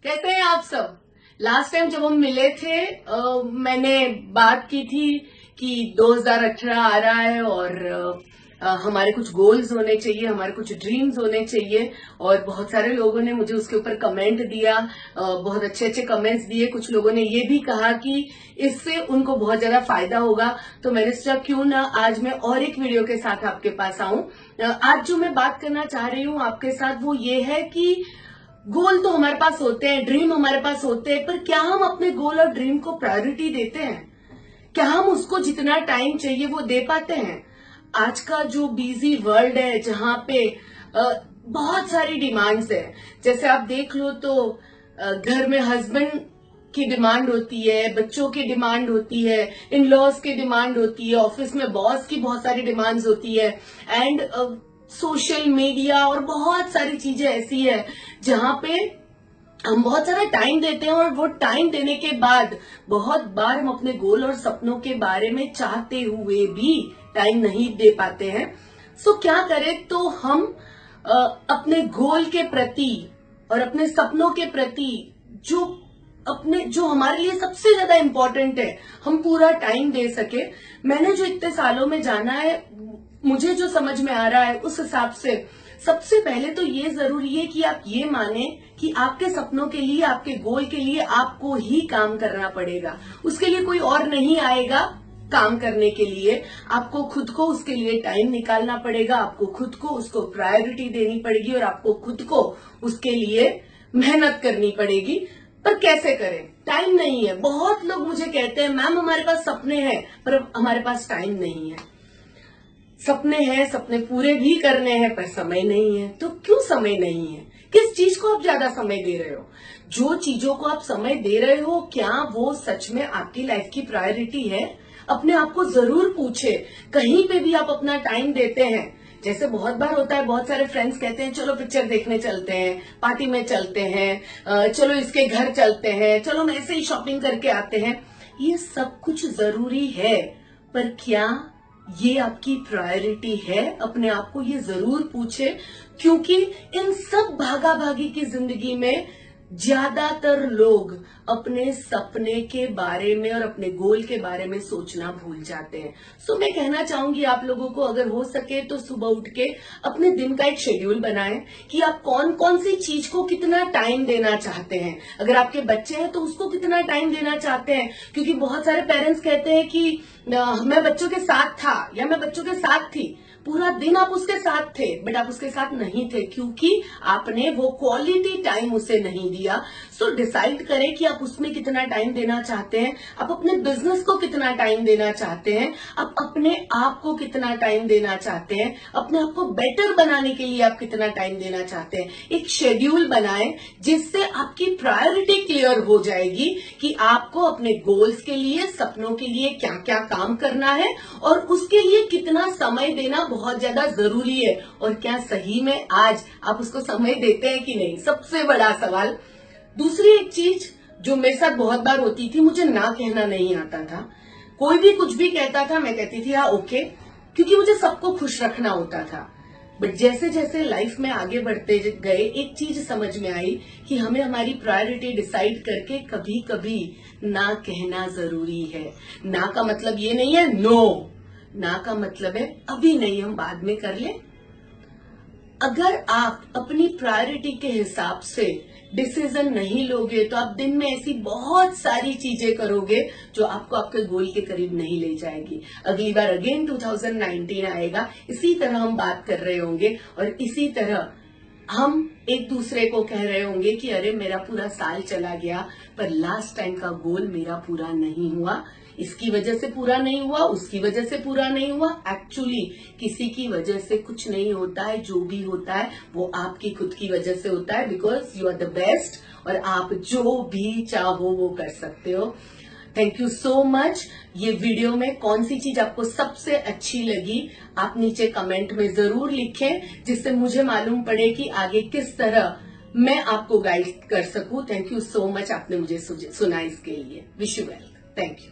कैसे हैं आप सब। लास्ट टाइम जब हम मिले थे मैंने बात की थी कि 2018 आ रहा है और हमारे कुछ गोल्स होने चाहिए, हमारे कुछ ड्रीम्स होने चाहिए। और बहुत सारे लोगों ने मुझे उसके ऊपर कमेंट दिया, बहुत अच्छे अच्छे कमेंट्स दिए। कुछ लोगों ने ये भी कहा कि इससे उनको बहुत ज्यादा फायदा होगा। तो मैंने सोचा क्यों ना आज मैं और एक वीडियो के साथ आपके पास आऊं। आज जो मैं बात करना चाह रही हूं आपके साथ वो ये है कि गोल तो हमारे पास होते हैं, ड्रीम हमारे पास होते हैं, पर क्या हम अपने गोल और ड्रीम को प्रायोरिटी देते हैं? क्या हम उसको जितना टाइम चाहिए वो दे पाते हैं? आज का जो बिजी वर्ल्ड है जहां पे बहुत सारी डिमांड्स है, जैसे आप देख लो तो घर में हस्बैंड की डिमांड होती है, बच्चों की डिमांड होती है, इन लॉज की डिमांड होती है, ऑफिस में बॉस की बहुत सारी डिमांड्स होती है, एंड सोशल मीडिया और बहुत सारी चीजें ऐसी है जहां पे हम बहुत सारा टाइम देते हैं। और वो टाइम देने के बाद बहुत बार हम अपने गोल और सपनों के बारे में चाहते हुए भी टाइम नहीं दे पाते हैं। सो क्या करें? तो हम अपने गोल के प्रति और अपने सपनों के प्रति जो हमारे लिए सबसे ज्यादा इम्पोर्टेंट है, हम पूरा टाइम दे सके। मैंने जो इतने सालों में जाना है, मुझे जो समझ में आ रहा है उस हिसाब से सबसे पहले तो ये जरूरी है कि आप ये माने कि आपके सपनों के लिए, आपके गोल के लिए आपको ही काम करना पड़ेगा। उसके लिए कोई और नहीं आएगा काम करने के लिए। आपको खुद को उसके लिए टाइम निकालना पड़ेगा, आपको खुद को उसको प्रायोरिटी देनी पड़ेगी और आपको खुद को उसके लिए मेहनत करनी पड़ेगी। पर कैसे करें? टाइम नहीं है। बहुत लोग मुझे कहते हैं मैम हमारे पास सपने हैं पर हमारे पास टाइम नहीं है। सपने हैं, सपने पूरे भी करने हैं, पर समय नहीं है। तो क्यों समय नहीं है? किस चीज को आप ज्यादा समय दे रहे हो? जो चीजों को आप समय दे रहे हो, क्या वो सच में आपकी लाइफ की प्रायोरिटी है? अपने आप को जरूर पूछे। कहीं पे भी आप अपना टाइम देते हैं, जैसे बहुत बार होता है, बहुत सारे फ्रेंड्स कहते हैं चलो पिक्चर देखने चलते हैं, पार्टी में चलते हैं, चलो इसके घर चलते हैं, चलो हम ऐसे ही शॉपिंग करके आते हैं। ये सब कुछ जरूरी है, पर क्या ये आपकी प्रायोरिटी है? अपने आप को ये जरूर पूछे, क्योंकि इन सब भागा भागी की जिंदगी में ज्यादातर लोग अपने सपने के बारे में और अपने गोल के बारे में सोचना भूल जाते हैं। सो मैं कहना चाहूंगी आप लोगों को, अगर हो सके तो सुबह उठ के अपने दिन का एक शेड्यूल बनाएं कि आप कौन कौन सी चीज को कितना टाइम देना चाहते हैं। अगर आपके बच्चे हैं तो उसको कितना टाइम देना चाहते हैं, क्योंकि बहुत सारे पेरेंट्स कहते हैं कि मैं बच्चों के साथ था या मैं बच्चों के साथ थी। पूरा दिन आप उसके साथ थे, बट आप उसके साथ नहीं थे क्योंकि आपने वो क्वालिटी टाइम उसे नहीं दिया। सो डिसाइड करें कि आप उसमें कितना टाइम देना चाहते हैं, आप अपने बिजनेस को कितना टाइम देना चाहते हैं, आप अपने आप को कितना टाइम देना चाहते हैं, अपने आप को बेटर बनाने के लिए आप कितना टाइम देना चाहते हैं। एक शेड्यूल बनाएं जिससे आपकी प्रायोरिटी क्लियर हो जाएगी कि आपको अपने गोल्स के लिए, सपनों के लिए क्या क्या काम करना है और उसके लिए कितना समय देना बहुत ज्यादा जरूरी है। और क्या सही में आज आप उसको समय देते हैं कि नहीं? सबसे बड़ा सवाल। दूसरी एक चीज जो मेरे साथ बहुत बार होती थी, मुझे ना कहना नहीं आता था। कोई भी कुछ भी कहता था, मैं कहती थी हाँ ओके, क्योंकि मुझे सबको खुश रखना होता था। बट जैसे जैसे लाइफ में आगे बढ़ते गए, एक चीज समझ में आई कि हमें हमारी प्रायोरिटी डिसाइड करके कभी कभी ना कहना जरूरी है। ना का मतलब ये नहीं है नो, ना का मतलब है अभी नहीं, हम बाद में कर लें। अगर आप अपनी प्रायोरिटी के हिसाब से डिसीजन नहीं लोगे तो आप दिन में ऐसी बहुत सारी चीजें करोगे जो आपको आपके गोल के करीब नहीं ले जाएगी। अगली बार अगेन 2019 आएगा, इसी तरह हम बात कर रहे होंगे और इसी तरह हम एक दूसरे को कह रहे होंगे कि अरे मेरा पूरा साल चला गया पर लास्ट टाइम का गोल मेरा पूरा नहीं हुआ, इसकी वजह से पूरा नहीं हुआ, उसकी वजह से पूरा नहीं हुआ। एक्चुअली किसी की वजह से कुछ नहीं होता है, जो भी होता है वो आपकी खुद की वजह से होता है, because you are the best और आप जो भी चाहो वो कर सकते हो। Thank you so much. ये वीडियो में कौन सी चीज आपको सबसे अच्छी लगी आप नीचे कमेंट में जरूर लिखें, जिससे मुझे मालूम पड़े कि आगे किस तरह मैं आपको गाइड कर सकूं। थैंक यू सो मच, आपने मुझे सुना इसके लिए। Wish you well. Thank you.